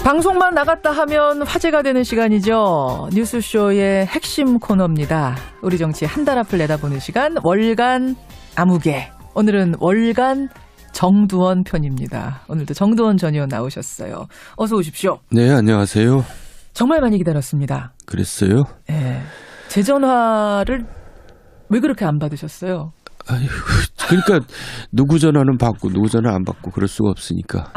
방송만 나갔다 하면 화제가 되는 시간이죠. 뉴스쇼의 핵심 코너입니다. 우리 정치 한 달 앞을 내다보는 시간, 월간 아무개. 오늘은 월간 정두원 편입니다. 오늘도 정두원 전 의원 나오셨어요. 어서 오십시오. 네, 안녕하세요. 정말 많이 기다렸습니다. 그랬어요? 네. 제 전화를 왜 그렇게 안 받으셨어요? 아이고, 그러니까 누구 전화는 받고 누구 전화 안 받고 그럴 수가 없으니까.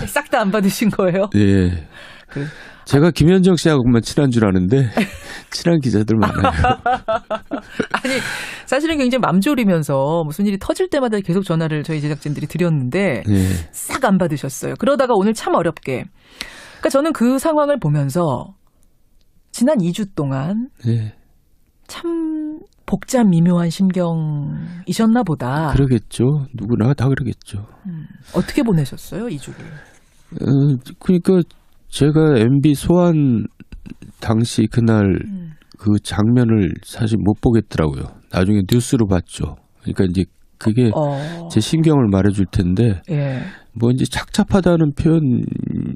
싹 다 안 받으신 거예요? 네. 그래. 제가 김현정 씨하고만 친한 줄 아는데 친한 기자들 많아요. 아니, 사실은 굉장히 맘졸이면서 무슨 일이 터질 때마다 계속 전화를 저희 제작진들이 드렸는데 네. 싹 안 받으셨어요. 그러다가 오늘 참 어렵게. 그러니까 저는 그 상황을 보면서 지난 2주 동안 네. 참 복잡 미묘한 심경이셨나 보다. 그러겠죠. 누구나 다 그러겠죠. 어떻게 보내셨어요, 2주를? 그러니까 제가 MB 소환 당시 그날 그 장면을 사실 못 보겠더라고요. 나중에 뉴스로 봤죠. 그러니까 이제 그게 제 심경을 말해줄 텐데, 예. 뭐 이제 착잡하다는 표현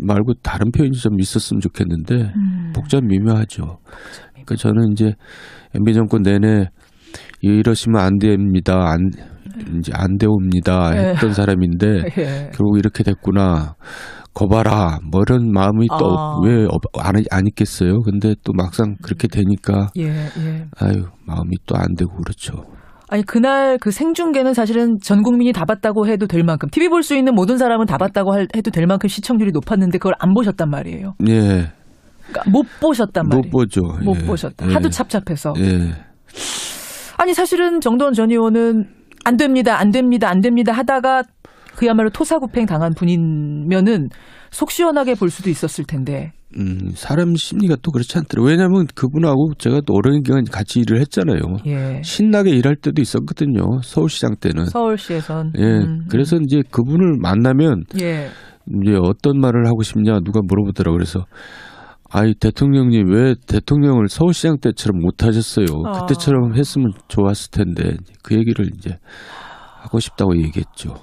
말고 다른 표현이 좀 있었으면 좋겠는데 복잡 미묘하죠. 그러니까 저는 이제 MB 정권 내내 이러시면 안 됩니다. 이제 안 되옵니다. 했던 사람인데 예. 결국 이렇게 됐구나. 거봐라. 뭐 이런 마음이 또 왜 안 있겠어요. 근데 또 막상 그렇게 되니까 아유 마음이 또 안 되고 그렇죠. 아니 그날 그 생중계는 사실은 전 국민이 다 봤다고 해도 될 만큼 TV 볼 수 있는 모든 사람은 다 봤다고 해도 될 만큼 시청률이 높았는데 그걸 안 보셨단 말이에요. 예. 그러니까 못 보셨단 말이에요. 못 보죠. 못 예. 보셨다. 예. 하도 찹찹해서. 예. 아니 사실은 정두원 전 의원은 안 됩니다. 하다가 그야말로 토사구팽 당한 분이면은 속 시원하게 볼 수도 있었을 텐데. 사람 심리가 또 그렇지 않더라고요. 왜냐하면 그분하고 제가 또 오랜 기간 같이 일을 했잖아요. 예. 신나게 일할 때도 있었거든요. 서울시장 때는. 서울시에선. 예. 그래서 이제 그분을 만나면 예. 이제 어떤 말을 하고 싶냐 누가 물어보더라고요. 그래서 아이 대통령님 왜 대통령을 서울시장 때처럼 못 하셨어요. 그때처럼 했으면 좋았을 텐데 그 얘기를 이제 하고 싶다고 얘기했죠.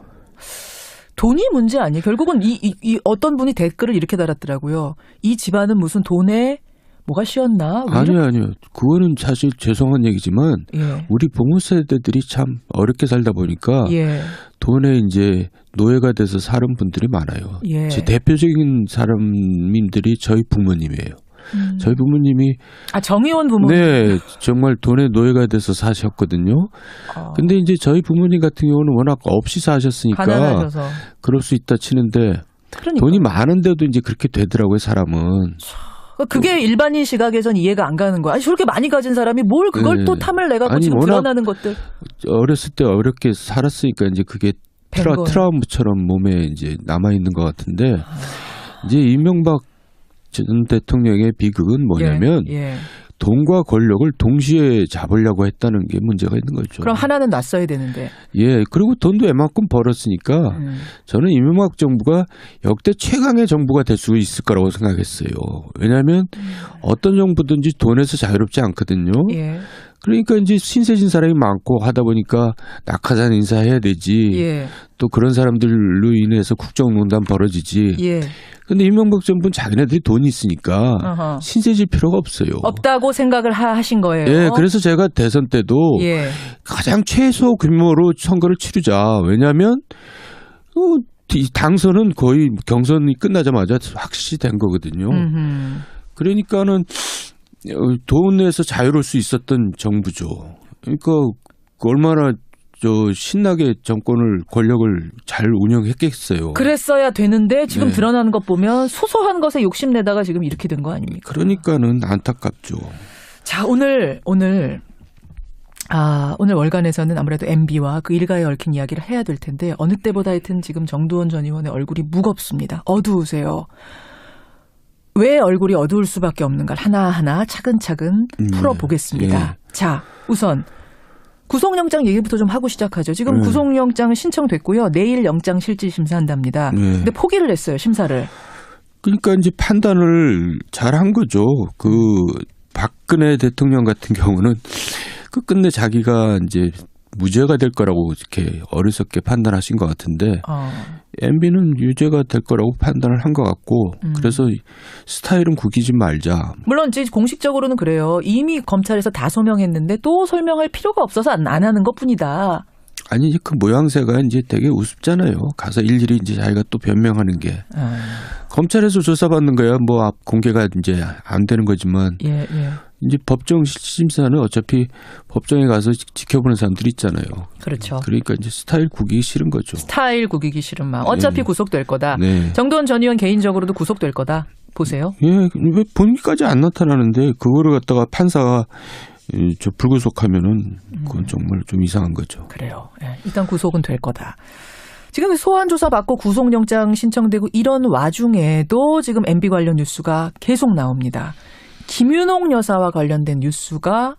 돈이 문제 아니에요. 결국은 이 어떤 분이 댓글을 이렇게 달았더라고요. 이 집안은 무슨 돈에 뭐가 씌었나? 아니요. 그거는 사실 죄송한 얘기지만 예. 우리 부모 세대들이 참 어렵게 살다 보니까 예. 돈에 이제 노예가 돼서 사는 분들이 많아요. 예. 제 대표적인 사람들이 저희 부모님이에요. 저희 부모님이 정의원 부모님. 네, 정말 돈에 노예가 돼서 사셨거든요. 근데 이제 저희 부모님 같은 경우는 워낙 없이 사셨으니까 가난하셔서 그럴 수 있다 치는데 그러니까. 돈이 많은데도 이제 그렇게 되더라고요, 사람은. 그게 일반인 시각에선 이해가 안 가는 거야. 아니 저렇게 많이 가진 사람이 뭘 그걸 네. 또 탐을 내갖고 아니, 지금 워낙 드러나는 것들. 어렸을 때 어렵게 살았으니까 이제 그게 트라우마처럼 몸에 이제 남아 있는 것 같은데 이제 이명박 전 대통령의 비극은 뭐냐면 돈과 권력을 동시에 잡으려고 했다는 게 문제가 있는 거죠. 그럼 하나는 놨어야 되는데. 예, 그리고 돈도 웬만큼 벌었으니까 저는 이명박 정부가 역대 최강의 정부가 될 수 있을 거라고 생각했어요. 왜냐하면 어떤 정부든지 돈에서 자유롭지 않거든요. 예. 그러니까 이제 신세진 사람이 많고 하다 보니까 낙하산 인사해야 되지. 예. 또 그런 사람들로 인해서 국정농단 벌어지지. 예. 근데 이명박 정부는 자기네들이 돈이 있으니까 어허. 신세질 필요가 없어요. 없다고 생각을 하신 거예요. 예, 그래서 제가 대선 때도 가장 최소 규모로 선거를 치르자. 왜냐하면 이 당선은 거의 경선이 끝나자마자 확실히 된 거거든요. 그러니까는 돈에서 자유로울 수 있었던 정부죠. 그러니까 얼마나 신나게 정권을 권력을 잘 운영했겠어요. 그랬어야 되는데 지금 드러나는 것 보면 소소한 것에 욕심내다가 지금 이렇게 된 거 아닙니까? 그러니까는 안타깝죠. 자, 오늘 월간에서는 아무래도 MB와 그 일가에 얽힌 이야기를 해야 될 텐데 어느 때보다 하여튼 지금 정두원 전 의원의 얼굴이 무겁습니다. 어두우세요. 왜 얼굴이 어두울 수밖에 없는가를 하나하나 차근차근 풀어보겠습니다. 예. 자, 우선 구속영장 얘기부터 좀 하고 시작하죠. 지금 구속영장 신청됐고요. 내일 영장 실질 심사한답니다. 근데 포기를 했어요, 심사를. 그러니까 이제 판단을 잘한 거죠. 그 박근혜 대통령 같은 경우는 끝내 자기가 이제 무죄가 될 거라고 이렇게 어리석게 판단하신 것 같은데 MB는 유죄가 될 거라고 판단을 한 것 같고 그래서 스타일은 구기지 말자. 물론 이제 공식적으로는 그래요. 이미 검찰에서 다 소명했는데 또 설명할 필요가 없어서 안 하는 것뿐이다. 아니 그 모양새가 이제 되게 우습잖아요. 가서 일일이 이제 자기가 또 변명하는 게 검찰에서 조사받는 거야. 뭐 공개가 이제 안 되는 거지만 이제 법정 심사는 어차피 법정에 가서 지켜보는 사람들이 있잖아요. 그렇죠. 그러니까 이제 스타일 구기기 싫은 거죠. 스타일 구기기 싫은 마음. 어차피 구속될 거다. 네. 정도원 전 의원 개인적으로도 구속될 거다. 보세요. 예, 왜 본인까지 안 나타나는데 그거를 갖다가 판사가 저 불구속하면은 그건 정말 좀 이상한 거죠. 그래요. 예, 일단 구속은 될 거다. 지금 소환 조사 받고 구속영장 신청되고 이런 와중에도 지금 MB 관련 뉴스가 계속 나옵니다. 김윤옥 여사와 관련된 뉴스가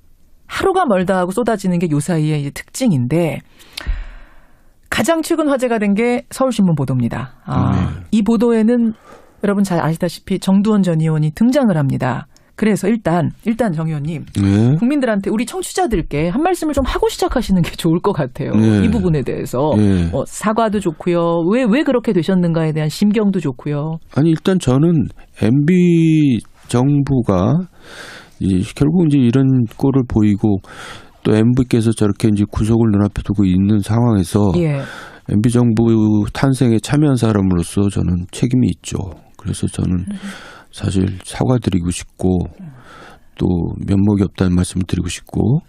하루가 멀다 하고 쏟아지는 게 요 사이의 이제 특징인데 가장 최근 화제가 된 게 서울신문 보도입니다. 이 보도에는 여러분 잘 아시다시피 정두원 전 의원이 등장을 합니다. 그래서 일단 정 의원님 국민들한테 우리 청취자들께 한 말씀을 좀 하고 시작하시는 게 좋을 것 같아요. 이 부분에 대해서 사과도 좋고요. 왜 그렇게 되셨는가에 대한 심경도 좋고요. 아니 일단 저는 MB 정부가 결국 이제 이런 꼴을 보이고 또 MB께서 저렇게 이제 구속을 눈앞에 두고 있는 상황에서 MB 정부 탄생에 참여한 사람으로서 저는 책임이 있죠. 그래서 저는 사실 사과드리고 싶고 또 면목이 없다는 말씀을 드리고 싶고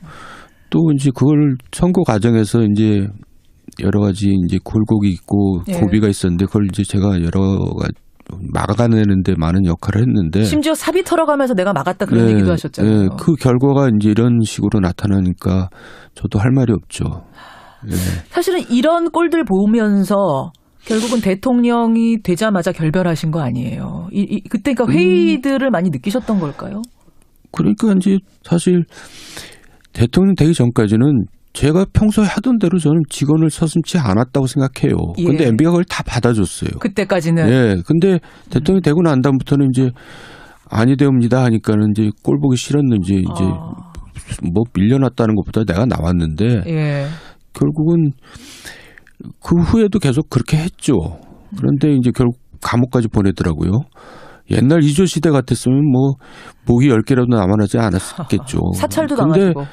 또 이제 그걸 선거 과정에서 이제 여러 가지 이제 굴곡이 있고 고비가 있었는데 그걸 이제 제가 여러 가지 막아내는데 많은 역할을 했는데 심지어 사비 털어가면서 내가 막았다 그런 얘기도 하셨잖아요. 네, 그 결과가 이제 이런 식으로 나타나니까 저도 할 말이 없죠. 사실은 이런 꼴들 보면서 결국은 대통령이 되자마자 결별하신 거 아니에요. 그때 그러니까 회의들을 많이 느끼셨던 걸까요? 그러니까 이제 사실 대통령 되기 전까지는 제가 평소에 하던 대로 저는 직원을 서슴지 않았다고 생각해요. 근데 MB가 그걸 다 받아줬어요. 그때까지는. 예. 근데 대통령이 되고 난 다음부터는 이제 아니 되옵니다 하니까는 이제 꼴 보기 싫었는지 이제 뭐 밀려났다는 것보다 내가 나왔는데 결국은 그 후에도 계속 그렇게 했죠. 그런데 이제 결국 감옥까지 보내더라고요. 옛날 이조 시대 같았으면 뭐 목이 10개라도 남아나지 않았겠죠. 사찰도 근데 당하시고.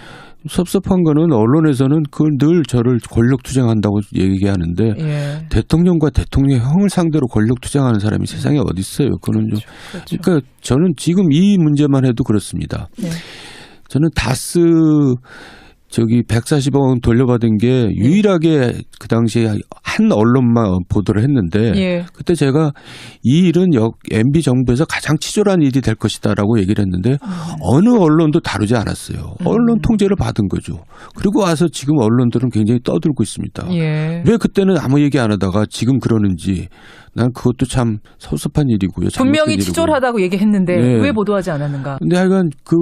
섭섭한 거는 언론에서는 그걸 늘 저를 권력투쟁한다고 얘기하는데 대통령과 대통령형을 상대로 권력투쟁하는 사람이 세상에 어디 있어요. 그거는 좀 그러니까 저는 지금 이 문제만 해도 그렇습니다. 저는 다스 140억 원 돌려받은 게 유일하게 그 당시에 한 언론만 보도를 했는데 그때 제가 이 일은 MB 정부에서 가장 치졸한 일이 될 것이다라고 얘기를 했는데 어느 언론도 다루지 않았어요. 언론 통제를 받은 거죠. 그리고 와서 지금 언론들은 굉장히 떠들고 있습니다. 왜 그때는 아무 얘기 안 하다가 지금 그러는지 난 그것도 참 섭섭한 일이고요. 분명히 치졸하다고 얘기했는데 왜 보도하지 않았는가. 근데 하여간 그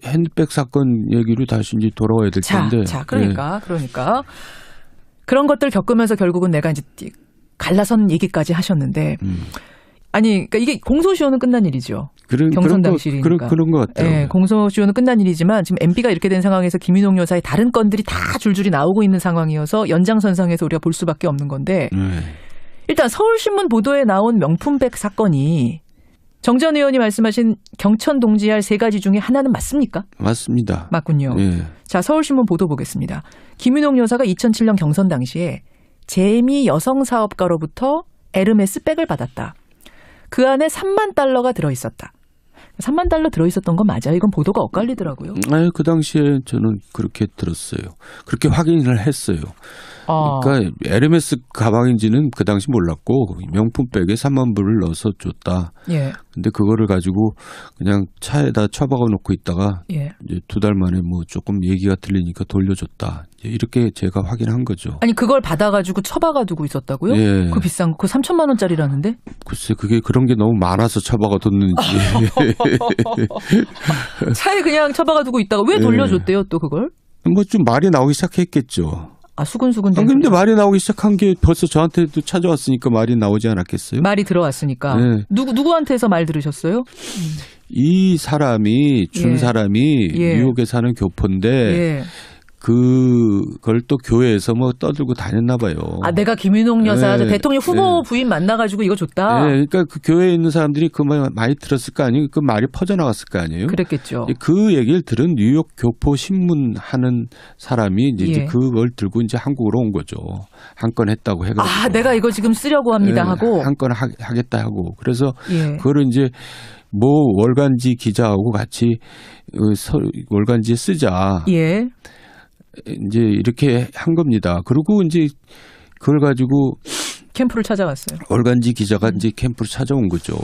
핸드백 사건 얘기로 다시 이제 돌아와야 될 텐데. 그러니까 그런 것들 겪으면서 결국은 내가 이제 갈라선 얘기까지 하셨는데 아니 그러니까 이게 공소시효는 끝난 일이죠. 경선 당시니까. 그런 것 같아요. 공소시효는 끝난 일이지만 지금 MB가 이렇게 된 상황에서 김윤옥 여사의 다른 건들이 다 줄줄이 나오고 있는 상황이어서 연장선상에서 우리가 볼 수밖에 없는 건데 일단 서울신문 보도에 나온 명품백 사건이 정 전 의원이 말씀하신 경천 동지할 3가지 중에 하나는 맞습니까? 맞습니다. 맞군요. 자, 서울신문 보도 보겠습니다. 김윤옥 여사가 2007년 경선 당시에 재미 여성사업가로부터 에르메스 백을 받았다. 그 안에 3만 달러가 들어있었다. 3만 달러 들어있었던 건 맞아요? 이건 보도가 엇갈리더라고요. 아니, 그 당시에 저는 그렇게 들었어요. 그렇게 확인을 했어요. 그러니까 에르메스 가방인지는 그 당시 몰랐고 명품백에 3만 불을 넣어서 줬다. 근데 그거를 가지고 그냥 차에다 처박아 놓고 있다가 이제 2달 만에 뭐 조금 얘기가 들리니까 돌려줬다. 이렇게 제가 확인한 거죠. 아니 그걸 받아가지고 처박아 두고 있었다고요? 그 비싼 거, 그 3천만 원짜리라는데? 글쎄 그게 그런 게 너무 많아서 처박아 뒀는지. 차에 그냥 처박아 두고 있다가 왜 돌려줬대요 또 그걸? 뭐 좀 말이 나오기 시작했겠죠. 수근수근. 근데 말이 나오기 시작한 게 벌써 저한테도 찾아왔으니까 말이 나오지 않았겠어요? 말이 들어왔으니까. 누구한테서 말 들으셨어요? 이 사람이 준 사람이 뉴욕에 사는 교포인데 그걸 또 교회에서 뭐 떠들고 다녔나 봐요. 아, 내가 김윤옥 여사 네, 대통령 후보 네. 부인 만나가지고 이거 줬다. 네, 그러니까 그 교회에 있는 사람들이 그 말 많이 들었을 거 아니에요. 그 말이 퍼져나갔을 거 아니에요. 그랬겠죠. 그 얘기를 들은 뉴욕 교포 신문 하는 사람이 이제 예. 그걸 들고 이제 한국으로 온 거죠. 한 건 했다고 해가지고. 아, 내가 이거 지금 쓰려고 합니다 하고. 한 건 하겠다 하고. 그래서 예. 그거를 이제 모 월간지 기자하고 같이 월간지에 쓰자. 예. 이제 이렇게 한 겁니다. 그리고 이제 그걸 가지고 캠프를 찾아갔어요. 월간지 기자가 이제 캠프를 찾아온 거죠.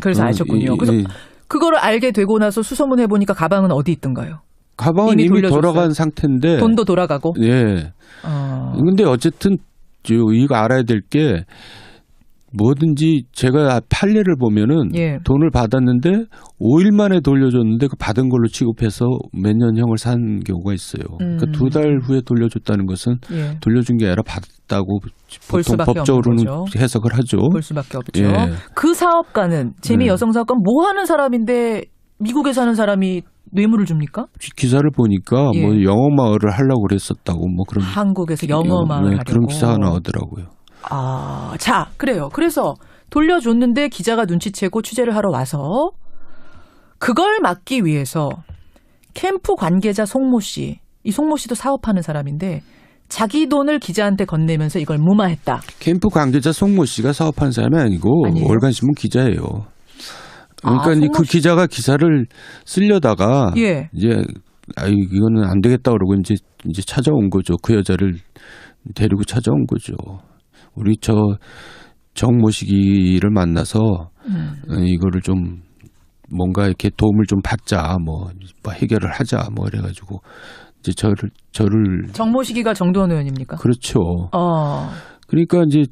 그래서 아셨군요. 그래서 그거를 알게 되고 나서 수소문해 보니까 가방은 어디 있던가요? 가방은 이미 돌아간 상태인데 돈도 돌아가고. 예. 근데 어쨌든 이거 알아야 될 게 뭐든지 제가 판례를 보면은 예. 돈을 받았는데 5일 만에 돌려줬는데 그 받은 걸로 취급해서 몇 년형을 산 경우가 있어요. 그러니까 2달 후에 돌려줬다는 것은 예. 돌려준 게 아니라 받았다고 볼 보통 법적으로는 해석을 하죠. 볼 수밖에 없죠. 예. 그 사업가는 재미 여성 사업가 뭐 하는 사람인데 미국에 사는 사람이 뇌물을 줍니까? 기사를 보니까 예. 뭐 영어 마을을 하려고 그랬었다고 뭐 그런 한국에서 영어 마을 하려고 그런 기사가 나오더라고요. 아, 자, 그래요. 그래서 돌려줬는데 기자가 눈치채고 취재를 하러 와서 그걸 막기 위해서 캠프 관계자 송모 씨, 이 송모 씨도 사업하는 사람인데 자기 돈을 기자한테 건네면서 이걸 무마했다. 캠프 관계자 송모 씨가 사업하는 사람이 아니고 아니에요? 월간신문 기자예요. 그러니까 아, 그 기자가 기사를 쓰려다가 예. 이제 이거는 안 되겠다 그러고 이제 찾아온 거죠. 그 여자를 데리고 찾아온 거죠. 우리 정모시기를 만나서 이거를 좀 뭔가 이렇게 도움을 좀 받자, 뭐 해결을 하자, 뭐 이래가지고 이제 저를 정모시기가 정두원 의원입니까? 그렇죠. 어. 그러니까 이제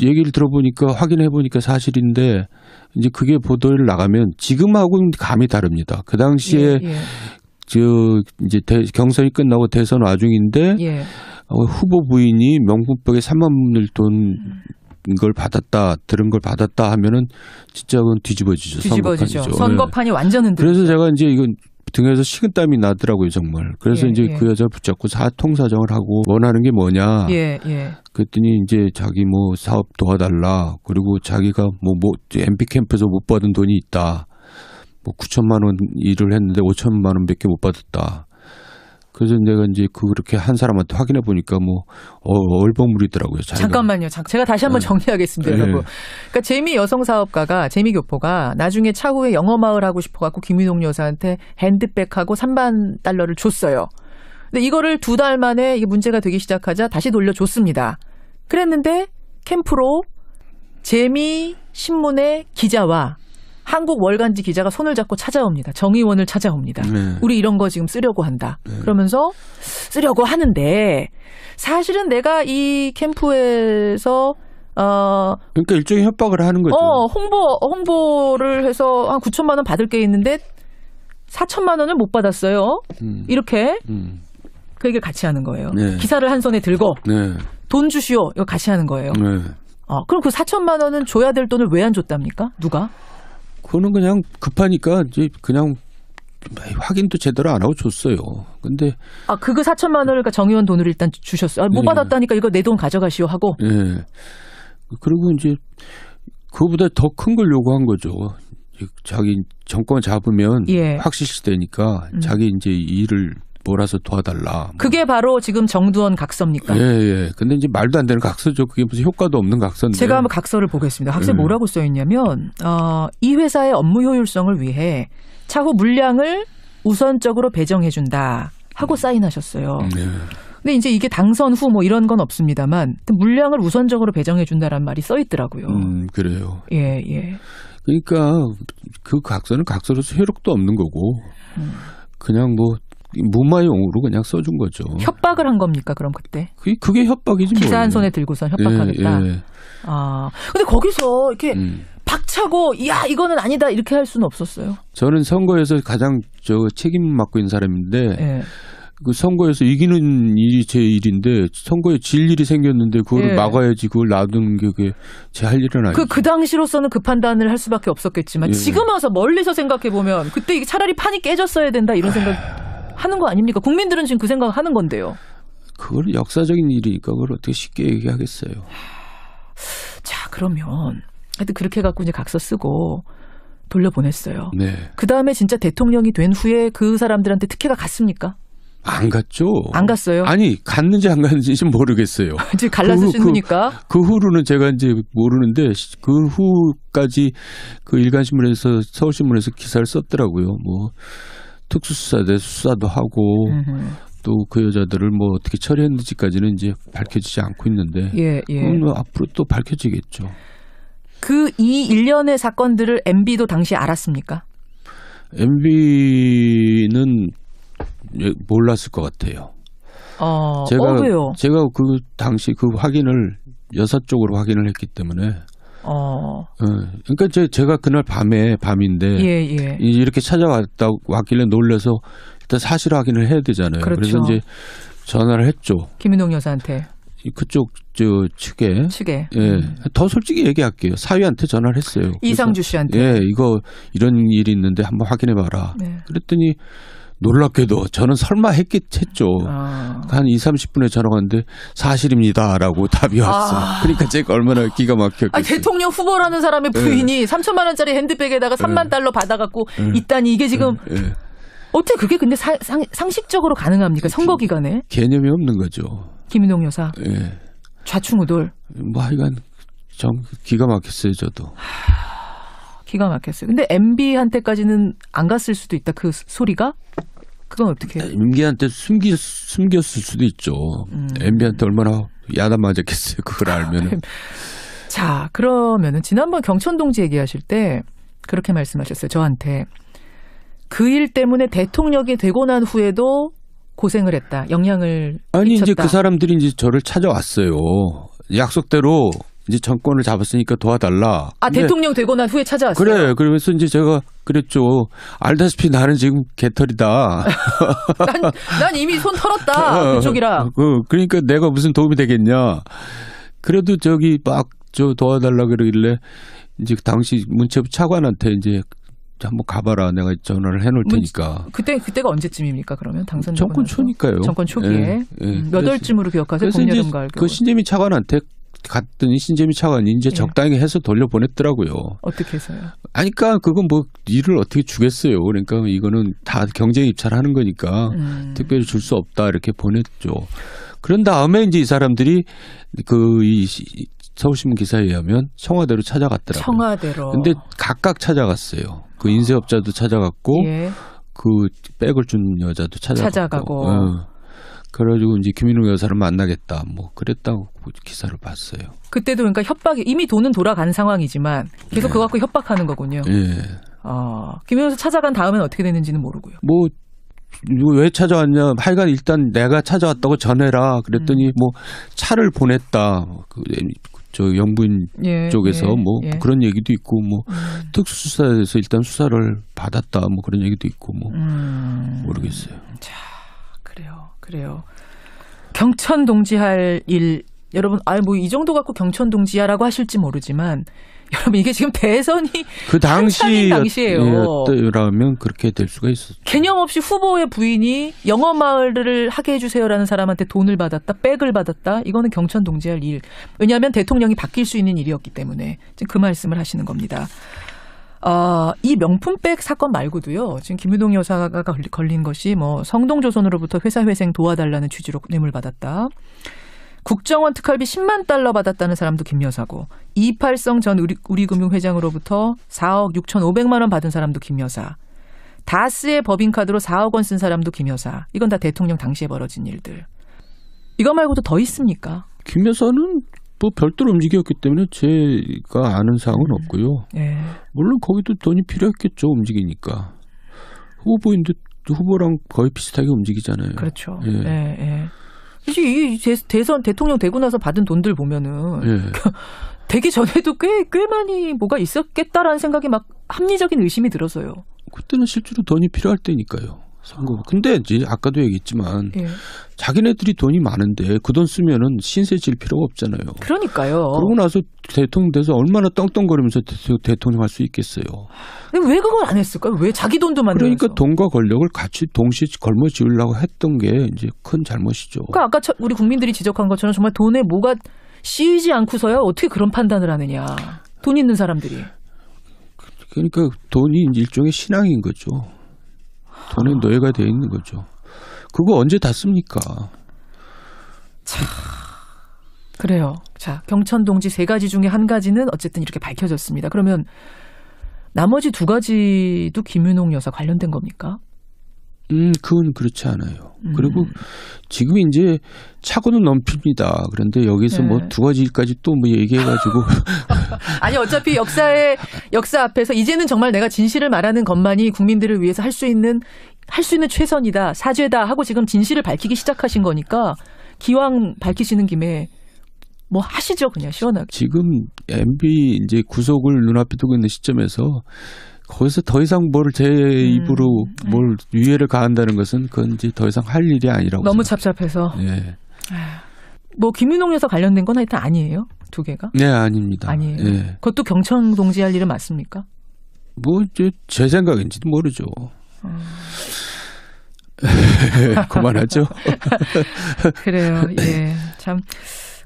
얘기를 들어보니까 확인해 보니까 사실인데 이제 그게 보도를 나가면 지금하고는 감이 다릅니다. 그 당시에 예. 이제 경선이 끝나고 대선 와중인데 예. 후보 부인이 명품백에 3만 원을 돈 걸 받았다, 들은 걸 받았다 하면은 진짜 그건 뒤집어지죠. 선거판이죠. 선거판이 완전 흔들리죠. 그래서 제가 이제 이건 등에서 식은땀이 나더라고요, 정말. 그래서 예, 이제 예. 그 여자 붙잡고 통사정을 하고 원하는 게 뭐냐. 예, 예. 그랬더니 이제 자기 뭐 사업 도와달라. 그리고 자기가 뭐 MP 캠프에서 못 받은 돈이 있다. 뭐 9천만 원 일을 했는데 5천만 원밖에 못 받았다. 그래서 내가 이제 그렇게 한 사람한테 확인해 보니까 뭐 얼버무리더라고요. 자기가. 잠깐만요. 제가 다시 한번 정리하겠습니다, 여러분. 그러니까 재미 여성 사업가가 재미 교포가 나중에 차후에 영어 마을 하고 싶어갖고 김윤옥 여사한테 핸드백하고 3만 달러를 줬어요. 근데 이거를 2달 만에 이게 문제가 되기 시작하자 다시 돌려줬습니다. 그랬는데 캠프로 재미 신문의 기자와 한국 월간지 기자가 손을 잡고 찾아옵니다. 정 의원을 찾아옵니다. 네. 우리 이런 거 지금 쓰려고 한다. 그러면서 쓰려고 하는데 사실은 내가 이 캠프에서 그러니까 일종의 협박을 하는 거죠. 홍보를 해서 한 9천만 원 받을 게 있는데 4천만 원을 못 받았어요. 이렇게 그 얘기를 같이 하는 거예요. 네. 기사를 한 손에 들고 네. 돈 주시오. 이거 같이 하는 거예요. 네. 그럼 그 4천만 원은 줘야 될 돈을 왜 안 줬답니까? 누가? 그거는 그냥 급하니까 이제 그냥 확인도 제대로 안 하고 줬어요. 근데 그거 4천만 원을 그러니까 정 의원 돈으로 일단 주셨어요. 못 네. 받았다니까 이거 내 돈 가져가시오 하고. 예. 그리고 이제 그거보다 더 큰 걸 요구한 거죠. 자기 정권 잡으면 예. 확실시 되니까 자기 이제 일을 몰아서 도와달라. 그게 바로 지금 정두원 각서입니까? 예. 근데 이제 말도 안 되는 각서죠. 그게 무슨 효과도 없는 각서인데. 제가 한번 각서를 보겠습니다. 각서에 뭐라고 써있냐면 이 회사의 업무 효율성을 위해 차후 물량을 우선적으로 배정해준다 하고 사인하셨어요. 네. 근데 이제 이게 당선 후 뭐 이런 건 없습니다만 물량을 우선적으로 배정해준다라는 말이 써있더라고요. 그래요. 예. 그러니까 그 각서는 각서로서 효력도 없는 거고 그냥 뭐 무마용으로 그냥 써준 거죠. 협박을 한 겁니까 그럼 그때? 그게 협박이지 기사 뭐예요. 한 손에 들고선 협박하겠다. 예. 근데 거기서 이렇게 박차고 야 이거는 아니다 이렇게 할 수는 없었어요. 저는 선거에서 가장 책임 맡고 있는 사람인데 예. 그 선거에서 이기는 일이 제 일인데 선거에 질 일이 생겼는데 그거를 예. 막아야지 그걸 놔두는 게 그게 제 할 일은 아니죠. 그 당시로서는 그 판단을 할 수밖에 없었겠지만 예. 지금 와서 멀리서 생각해 보면 그때 이게 차라리 판이 깨졌어야 된다 이런 생각 하는 거 아닙니까? 국민들은 지금 그 생각을 하는 건데요. 그걸 역사적인 일이니까 그걸 어떻게 쉽게 얘기하겠어요. 자, 그러면 하여튼 그렇게 해갖고 이제 각서 쓰고 돌려보냈어요. 네. 그 다음에 진짜 대통령이 된 후에 그 사람들한테 특혜가 갔습니까? 안 갔죠. 안 갔어요? 아니, 갔는지 안 갔는지 모르겠어요. 이제 갈라서 쓰니까. 그 후로는 제가 이제 모르는데 그 후까지 그 일간신문에서 서울신문에서 기사를 썼더라고요. 뭐 특수수사대 수사도 하고 또 그 여자들을 뭐 어떻게 처리했는지까지는 이제 밝혀지지 않고 있는데 예. 뭐 앞으로 또 밝혀지겠죠. 이 일련의 사건들을 MB도 당시 알았습니까? MB는 몰랐을 것 같아요. 왜요? 제가 그 당시 그 확인을 여사 쪽으로 확인을 했기 때문에. 그러니까 제가 그날 밤인데 예. 이렇게 왔길래 놀래서 일단 사실 확인을 해야 되잖아요. 그렇죠. 그래서 이제 전화를 했죠. 김윤옥 여사한테. 그쪽 측에. 예. 더 솔직히 얘기할게요. 사위한테 전화를 했어요. 이상주 씨한테. 예, 이런 일이 있는데 한번 확인해 봐라. 네. 그랬더니 놀랍게도 저는 설마 했죠. 한 20-30분에 전화가 왔는데 사실입니다라고 답이 왔어요. 그러니까 제가 얼마나 기가 막혔겠어요. 대통령 후보라는 사람의 부인이 3천만 원짜리 핸드백에다가 3만 달러 받아갖고 있다니 이게 지금 어떻게 그게 근데 상식적으로 가능합니까? 선거 기간에? 개념이 없는 거죠. 김윤옥 여사. 예. 좌충우돌. 뭐 하여간 기가 막혔어요, 저도. 기가 막혔어요. 근데 MB한테까지는 안 갔을 수도 있다. 그 소리가? 그건 어떻게 해요? MB한테 숨겼을 수도 있죠. MB한테 얼마나 야단 맞았겠어요. 그걸 알면은. 자, 그러면은 지난번 경천동지 얘기하실 때 그렇게 말씀하셨어요. 저한테. 그 일 때문에 대통령이 되고 난 후에도 고생을 했다. 영향을 아니 미쳤다. 이제 그 사람들이 이제 저를 찾아왔어요. 약속대로 이제 정권을 잡았으니까 도와달라. 대통령 되고 난 후에 찾아왔어요. 그래. 그러면서 이제 제가 그랬죠. 알다시피 나는 지금 개털이다. 난 이미 손 털었다. 그쪽이라. 그러니까 내가 무슨 도움이 되겠냐. 그래도 저기 막 도와달라 그러길래 이제 당시 문체부 차관한테 이제 한번 가봐라. 내가 전화를 해놓을 테니까. 그때가 언제쯤입니까? 그러면 당선되고 정권 나서? 초니까요. 정권 초기에. 몇 월쯤으로 기억하세요? 봄, 여름, 가을. 그 신재미 차관한테 갔더니 신재미 차관이 이제 적당히 해서 돌려보냈더라고요. 어떻게 해서요? 아니까 그건 뭐 일을 어떻게 주겠어요. 그러니까 이거는 다 경쟁 입찰하는 거니까 특별히 줄 수 없다 이렇게 보냈죠. 그런 다음에 이제 이 사람들이 이 서울신문 기사에 의하면 청와대로 찾아갔더라고요. 청와대로. 근데 각각 찾아갔어요. 그 인쇄업자도 찾아갔고 그 백을 준 여자도 찾아가고. 그래가지고 이제 김윤옥 여사를 만나겠다. 뭐 그랬다고 기사를 봤어요. 그때도 그러니까 협박이 이미 돈은 돌아간 상황이지만 계속 그거 갖고 협박하는 거군요. 예. 김윤옥 여사 찾아간 다음엔 어떻게 됐는지는 모르고요. 뭐 왜 찾아왔냐? 하여간 일단 내가 찾아왔다고 전해라. 그랬더니 뭐 차를 보냈다. 저 영부인 쪽에서 그런 얘기도 있고 뭐 특수수사에서 일단 수사를 받았다. 뭐 그런 얘기도 있고 뭐 모르겠어요. 자, 그래요. 경천 동지할 일 여러분 뭐 이 정도 갖고 경천 동지야라고 하실지 모르지만 여러분 이게 지금 대선이 그 당시예요. 라면 그렇게 될 수가 있었죠. 개념 없이 후보의 부인이 영어마을을 하게 해주세요라는 사람한테 돈을 받았다, 백을 받았다. 이거는 경천 동지할 일. 왜냐하면 대통령이 바뀔 수 있는 일이었기 때문에 지금 그 말씀을 하시는 겁니다. 이 명품백 사건 말고도요. 지금 김윤옥 여사가 걸린 것이 뭐 성동조선으로부터 회사회생 도와달라는 취지로 뇌물 받았다. 국정원 특활비 10만 달러 받았다는 사람도 김 여사고, 이팔성 전 우리금융회장으로부터 4억 6,500만 원 받은 사람도 김 여사, 다스의 법인카드로 4억 원 쓴 사람도 김 여사. 이건 다 대통령 당시에 벌어진 일들. 이거 말고도 더 있습니까? 김 여사는 뭐 별도로 움직였기 때문에 제가 아는 사항은 없고요. 물론 거기도 돈이 필요했겠죠. 움직이니까. 후보인데 후보랑 거의 비슷하게 움직이잖아요. 그렇죠. 이 대선 대통령 되고 나서 받은 돈들 보면은 되기 전에도 꽤 많이 뭐가 있었겠다라는 생각이 막 합리적인 의심이 들어서요. 그때는 실제로 돈이 필요할 때니까요. 선거. 근데 이제 아까도 얘기했지만 예. 자기네들이 돈이 많은데 그 돈 쓰면은 신세 질 필요가 없잖아요. 그러니까요. 그러고 나서 대통령 돼서 얼마나 떵떵거리면서 대통령 할 수 있겠어요. 근데 왜 그걸 안 했을까요? 왜 자기 돈도 만들어서? 그러니까 돈과 권력을 같이 동시에 걸머쥐으려고 했던 게 이제 큰 잘못이죠. 그러니까 아까 우리 국민들이 지적한 것처럼 정말 돈에 뭐가 씌이지 않고서야 어떻게 그런 판단을 하느냐. 돈 있는 사람들이. 그러니까 돈이 일종의 신앙인 거죠. 돈에 노예가 되어 있는 거죠. 그거 언제 다 씁니까? 자, 그래요. 자, 경천동지 3가지 중에 한 가지는 어쨌든 이렇게 밝혀졌습니다. 그러면 나머지 2가지도 김윤옥 여사 관련된 겁니까? 그건 그렇지 않아요. 그리고 지금 이제 차고는 넘칩니다. 그런데 여기서 네. 뭐 2가지까지 또 뭐 얘기해가지고. 아니, 어차피 역사 앞에서 이제는 정말 내가 진실을 말하는 것만이 국민들을 위해서 할 수 있는 최선이다, 사죄다 하고 지금 진실을 밝히기 시작하신 거니까 기왕 밝히시는 김에 뭐 하시죠, 그냥 시원하게. 지금 MB 이제 구속을 눈앞에 두고 있는 시점에서 거기서 더 이상 제 입으로 뭘 위해를 가한다는 것은 그건 이제 더 이상 할 일이 아니라고. 너무 생각해요. 착잡해서. 네. 뭐 김윤옥 여사 관련된 건 하여튼 아니에요? 2개가? 네, 아닙니다. 아니에요. 네. 그것도 경천 동지 할 일은 맞습니까? 뭐 제 생각인지도 모르죠. 그만하죠. 그래요. 예. 참.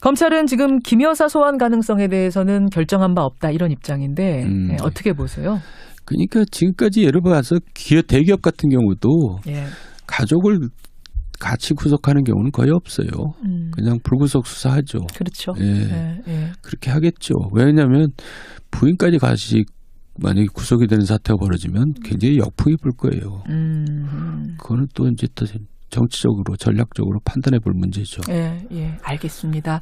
검찰은 지금 김 여사 소환 가능성에 대해서는 결정한 바 없다 이런 입장인데 예, 어떻게 보세요? 그러니까 지금까지 예를 들어서 대기업 같은 경우도 예. 가족을 같이 구속하는 경우는 거의 없어요. 그냥 불구속 수사하죠. 그렇죠. 예. 예, 예. 그렇게 하겠죠. 왜냐하면 부인까지 같이 만약에 구속이 되는 사태가 벌어지면 굉장히 역풍이 불 거예요. 그거는 또 이제 또 정치적으로 전략적으로 판단해 볼 문제죠. 예, 예, 알겠습니다.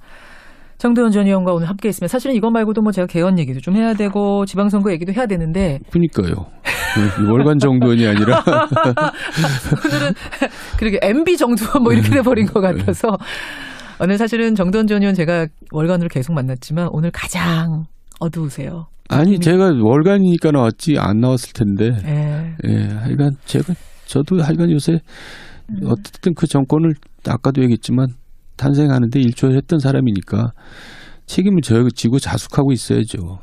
정도원 전 의원과 오늘 함께했으면 사실은 이거 말고도 뭐 제가 개헌 얘기도 좀 해야 되고 지방선거 얘기도 해야 되는데. 그러니까요. 월간 정도원이 아니라. 오늘은 그러게 MB 정도원 뭐 이렇게 돼버린 것 같아서 오늘 사실은 정도원 전 의원 제가 월간으로 계속 만났지만 오늘 가장 어두우세요. 아니 제가 월간이니까 나왔지 안 나왔을 텐데. 예, 하여간 저도 하여간 요새 어쨌든 그 정권을 아까도 얘기했지만 탄생하는데 일조했던 사람이니까 책임을 지고 자숙하고 있어야죠.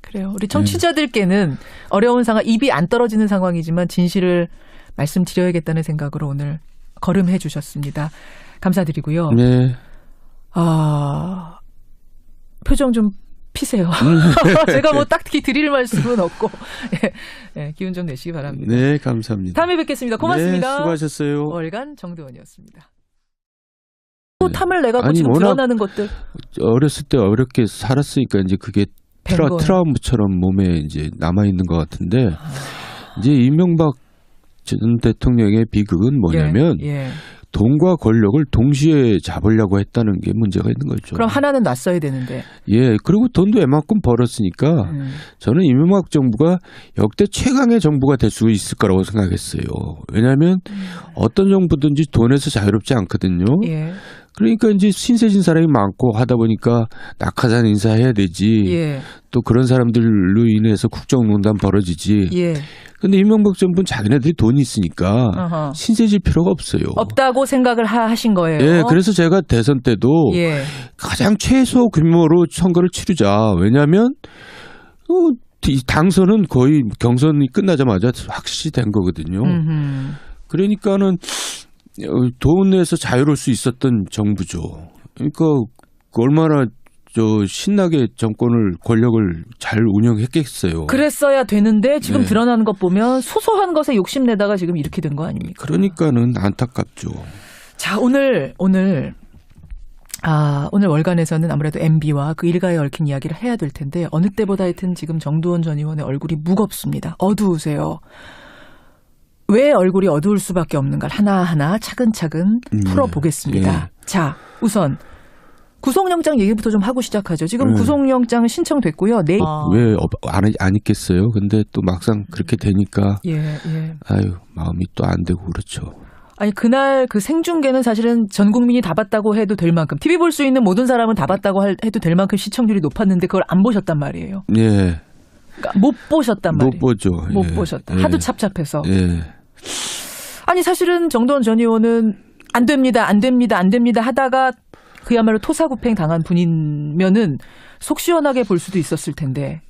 그래요. 우리 청취자들께는 어려운 상황, 입이 안 떨어지는 상황이지만 진실을 말씀드려야겠다는 생각으로 오늘 걸음해 주셨습니다. 감사드리고요. 네. 표정 좀 피세요. 제가 뭐 딱히 드릴 말씀은 없고 기운 좀 내시기 바랍니다. 네, 감사합니다. 다음에 뵙겠습니다. 고맙습니다. 네, 수고하셨어요. 월간 정도원이었습니다. 또 탐을 내갖고 지금 워낙 드러나는 것들. 어렸을 때 어렵게 살았으니까 이제 그게 트라우마처럼 몸에 이제 남아 있는 것 같은데 이제 이명박 전 대통령의 비극은 뭐냐면 돈과 권력을 동시에 잡으려고 했다는 게 문제가 있는 거죠. 그럼 하나는 놨어야 되는데. 예, 그리고 돈도 웬만큼 벌었으니까 저는 이명박 정부가 역대 최강의 정부가 될 수 있을 거라고 생각했어요. 왜냐하면 어떤 정부든지 돈에서 자유롭지 않거든요. 예. 그러니까 이제 신세진 사람이 많고 하다 보니까 낙하산 인사해야 되지. 예. 또 그런 사람들로 인해서 국정농단 벌어지지. 예. 근데 이명박 정부는 자기네들이 돈이 있으니까 어허. 신세질 필요가 없어요. 없다고 생각을 하신 거예요. 예, 그래서 제가 대선 때도 가장 최소 규모로 선거를 치르자. 왜냐하면 당선은 거의 경선이 끝나자마자 확실히 된 거거든요. 그러니까는 돈에서 자유로울 수 있었던 정부죠. 그러니까 얼마나 신나게 정권을 권력을 잘 운영했겠어요. 그랬어야 되는데 지금 드러나는 것 보면 소소한 것에 욕심내다가 지금 이렇게 된 거 아닙니까? 그러니까는 안타깝죠. 자, 오늘 월간에서는 아무래도 MB와 그 일가에 얽힌 이야기를 해야 될 텐데 어느 때보다 하여튼 지금 정두원 전 의원의 얼굴이 무겁습니다. 어두우세요. 왜 얼굴이 어두울 수밖에 없는가를 하나하나 차근차근 풀어보겠습니다. 자, 우선 구속영장 얘기부터 좀 하고 시작하죠. 지금 구속영장은 신청됐고요. 왜 안 있겠어요? 근데 또 막상 그렇게 되니까 아유 마음이 또 안 되고 그렇죠. 아니 그날 그 생중계는 사실은 전 국민이 다 봤다고 해도 될 만큼 TV 볼 수 있는 모든 사람은 다 봤다고 해도 될 만큼 시청률이 높았는데 그걸 안 보셨단 말이에요. 예. 그러니까 못 보셨단 말이에요. 못 보죠. 못 보셨다. 하도 찹찹해서. 아니 사실은 정두원 전 의원은 안 됩니다, 안 됩니다, 안 됩니다 하다가 그야말로 토사구팽 당한 분이면은 속 시원하게 볼 수도 있었을 텐데.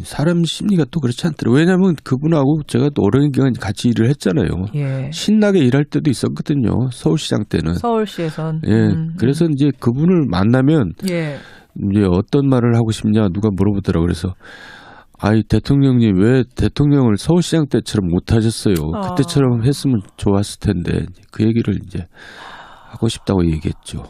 사람 심리가 또 그렇지 않더라고요. 왜냐하면 그분하고 제가 또 오랜 기간 같이 일을 했잖아요. 예. 신나게 일할 때도 있었거든요. 서울시장 때는. 서울시에선. 예. 그래서 이제 그분을 만나면 예. 이제 어떤 말을 하고 싶냐 누가 물어보더라고요. 그래서 아이 대통령님 왜 대통령을 서울시장 때처럼 못 하셨어요. 그때처럼 했으면 좋았을 텐데 그 얘기를 이제 하고 싶다고 얘기했죠.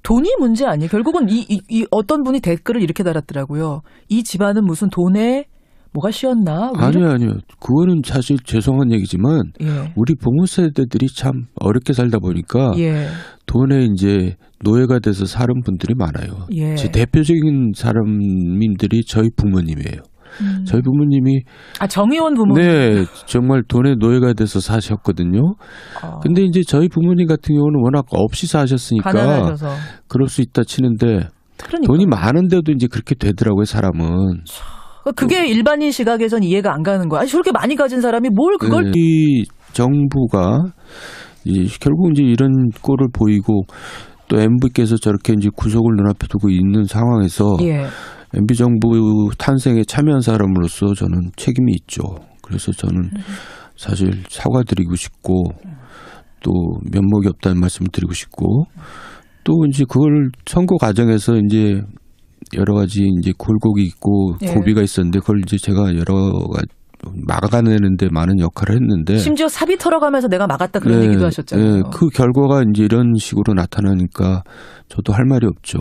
돈이 문제 아니에요. 결국은 이 어떤 분이 댓글을 이렇게 달았더라고요. 이 집안은 무슨 돈에 뭐가 씌었나? 아니요. 그거는 사실 죄송한 얘기지만 예. 우리 부모 세대들이 참 어렵게 살다 보니까 예. 돈에 이제 노예가 돼서 사는 분들이 많아요. 예. 제 대표적인 사람들이 저희 부모님이에요. 저희 부모님이 정의원 부모님. 네, 정말 돈의 노예가 돼서 사셨거든요. 근데 이제 저희 부모님 같은 경우는 워낙 없이 사셨으니까 가난하셔서. 그럴 수 있다 치는데 그러니까. 돈이 많은데도 이제 그렇게 되더라고요, 사람은. 그게 일반인 시각에선 이해가 안 가는 거야. 아니, 저렇게 많이 가진 사람이 뭘 그걸. 이 정부가 결국 이제 이런 꼴을 보이고 또 MB께서 저렇게 이제 구속을 눈앞에 두고 있는 상황에서 예. MB 정부 탄생에 참여한 사람으로서 저는 책임이 있죠. 그래서 저는 사실 사과드리고 싶고 또 면목이 없다는 말씀을 드리고 싶고 또 이제 그걸 선거 과정에서 이제 여러 가지 이제 굴곡이 있고 예. 고비가 있었는데 그걸 이제 제가 여러 가지 막아내는데 많은 역할을 했는데 심지어 사비 털어가면서 내가 막았다 그런 얘기도 하셨잖아요. 네, 그 결과가 이제 이런 식으로 나타나니까 저도 할 말이 없죠.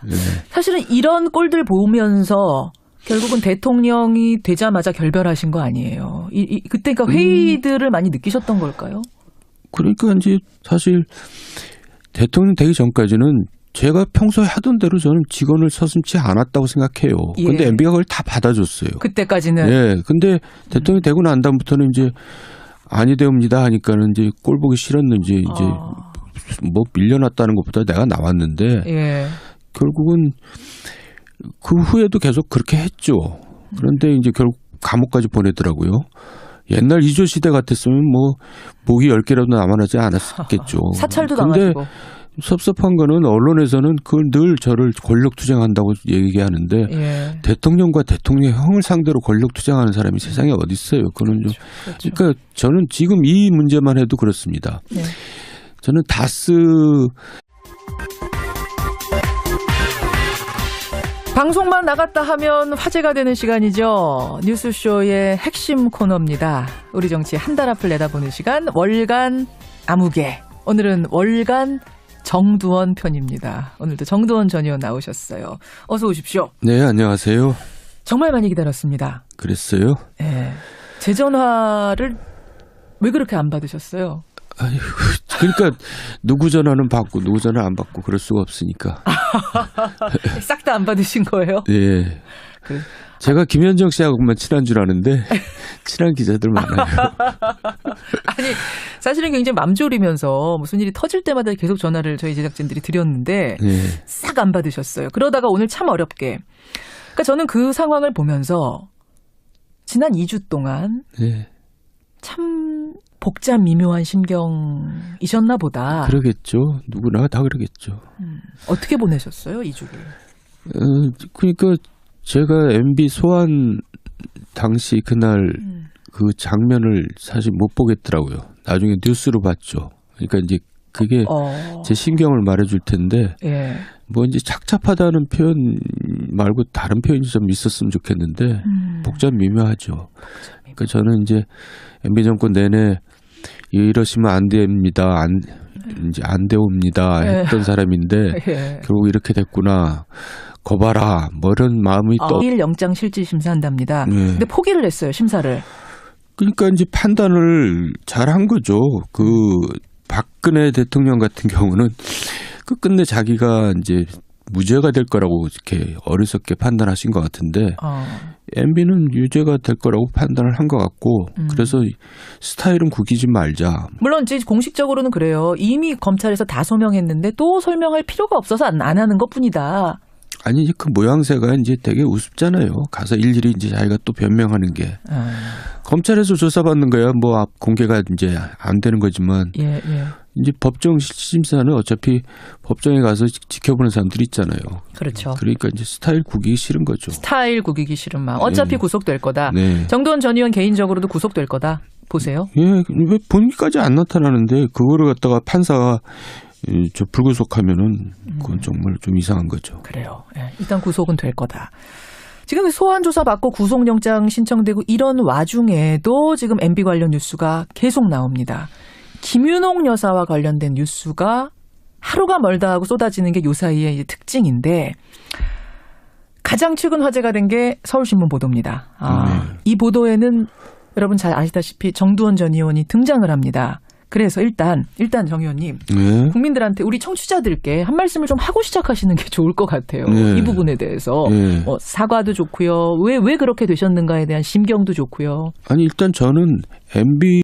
네. 사실은 이런 꼴들 보면서 결국은 대통령이 되자마자 결별하신 거 아니에요. 그때 그러니까 회의들을 많이 느끼셨던 걸까요? 그러니까 이제 사실 대통령 되기 전까지는 제가 평소에 하던 대로 저는 직원을 서슴지 않았다고 생각해요. 근데 예. MB가 그걸 다 받아줬어요. 그때까지는. 예. 근데 대통령이 되고 난 다음부터는 이제 아니 되옵니다 하니까는 이제 꼴 보기 싫었는지 이제 뭐 밀려났다는 것보다 내가 나왔는데 예. 결국은 그 후에도 계속 그렇게 했죠. 그런데 이제 결국 감옥까지 보내더라고요. 옛날 이조 시대 같았으면 뭐 목이 10개라도 남아나지 않았겠죠. 사찰도 근데 당하시고. 섭섭한 거는 언론에서는 그걸 늘 저를 권력투쟁한다고 얘기하는데 예. 대통령과 대통령형을 상대로 권력투쟁하는 사람이 세상에 어디 있어요. 그거는 좀 그렇죠. 그러니까 저는 지금 이 문제만 해도 그렇습니다. 네. 저는 다스 방송만 나갔다 하면 화제가 되는 시간이죠. 뉴스쇼의 핵심 코너입니다. 우리 정치 한 달 앞을 내다보는 시간 월간 아무개. 오늘은 월간 정두원 편입니다. 오늘도 정두원 전 의원 나오셨어요. 어서 오십시오. 네, 안녕하세요. 정말 많이 기다렸습니다. 그랬어요? 네. 제 전화를 왜 그렇게 안 받으셨어요? 아유, 그러니까 누구 전화는 받고 누구 전화 안 받고 그럴 수가 없으니까. 싹 다 안 받으신 거예요? 예. 제가 김현정 씨하고만 친한 줄 아는데 친한 기자들 많아요. 아니 사실은 굉장히 맘졸이면서 무슨 일이 터질 때마다 계속 전화를 저희 제작진들이 드렸는데 예. 싹 안 받으셨어요. 그러다가 오늘 참 어렵게. 그러니까 저는 그 상황을 보면서 지난 2주 동안 예. 참 복잡 미묘한 심경이셨나 보다. 그러겠죠. 누구나 다 그러겠죠. 어떻게 보내셨어요, 2주를? 그러니까 제가 MB 소환 당시 그날 그 장면을 사실 못 보겠더라고요. 나중에 뉴스로 봤죠. 그러니까 이제 그게 제 심경을 말해줄 텐데 예. 뭐 이제 착잡하다는 표현 말고 다른 표현이 좀 있었으면 좋겠는데 복잡 미묘하죠. 그러니까 저는 이제 MB 정권 내내 이러시면 안 됩니다. 이제 안 되옵니다. 했던 사람인데 예. 결국 이렇게 됐구나. 거봐라. 뭐 이런 마음이 또. 2일 영장 실질 심사한답니다. 네. 근데 포기를 했어요, 심사를. 그러니까 이제 판단을 잘한 거죠. 그 박근혜 대통령 같은 경우는 끝끝내 자기가 이제 무죄가 될 거라고 이렇게 어리석게 판단하신 것 같은데 MB는 유죄가 될 거라고 판단을 한 것 같고 그래서 스타일은 구기지 말자. 물론 이제 공식적으로는 그래요. 이미 검찰에서 다 소명했는데 또 설명할 필요가 없어서 안 하는 것뿐이다. 아니 그 모양새가 이제 되게 우습잖아요. 가서 일일이 이제 자기가 또 변명하는 게 검찰에서 조사받는 거야 뭐 공개가 이제 안 되는 거지만 이제 법정 심사는 어차피 법정에 가서 지켜보는 사람들이 있잖아요. 그렇죠. 그러니까 이제 스타일 구기기 싫은 거죠. 스타일 구기기 싫은 마음. 어차피 구속될 거다. 네. 정두원 전 의원 개인적으로도 구속될 거다. 보세요. 예, 왜 본인까지 안 나타나는데 그거를 갖다가 판사가 저 불구속하면은 그건 정말 좀 이상한 거죠. 그래요. 예, 일단 구속은 될 거다. 지금 소환 조사 받고 구속영장 신청되고 이런 와중에도 지금 MB 관련 뉴스가 계속 나옵니다. 김윤옥 여사와 관련된 뉴스가 하루가 멀다 하고 쏟아지는 게 요 사이의 이제 특징인데 가장 최근 화제가 된 게 서울신문 보도입니다. 이 보도에는 여러분 잘 아시다시피 정두원 전 의원이 등장을 합니다. 그래서 일단 정 의원님 국민들한테 우리 청취자들께 한 말씀을 좀 하고 시작하시는 게 좋을 것 같아요. 이 부분에 대해서 사과도 좋고요. 왜 그렇게 되셨는가에 대한 심경도 좋고요. 아니 일단 저는 MB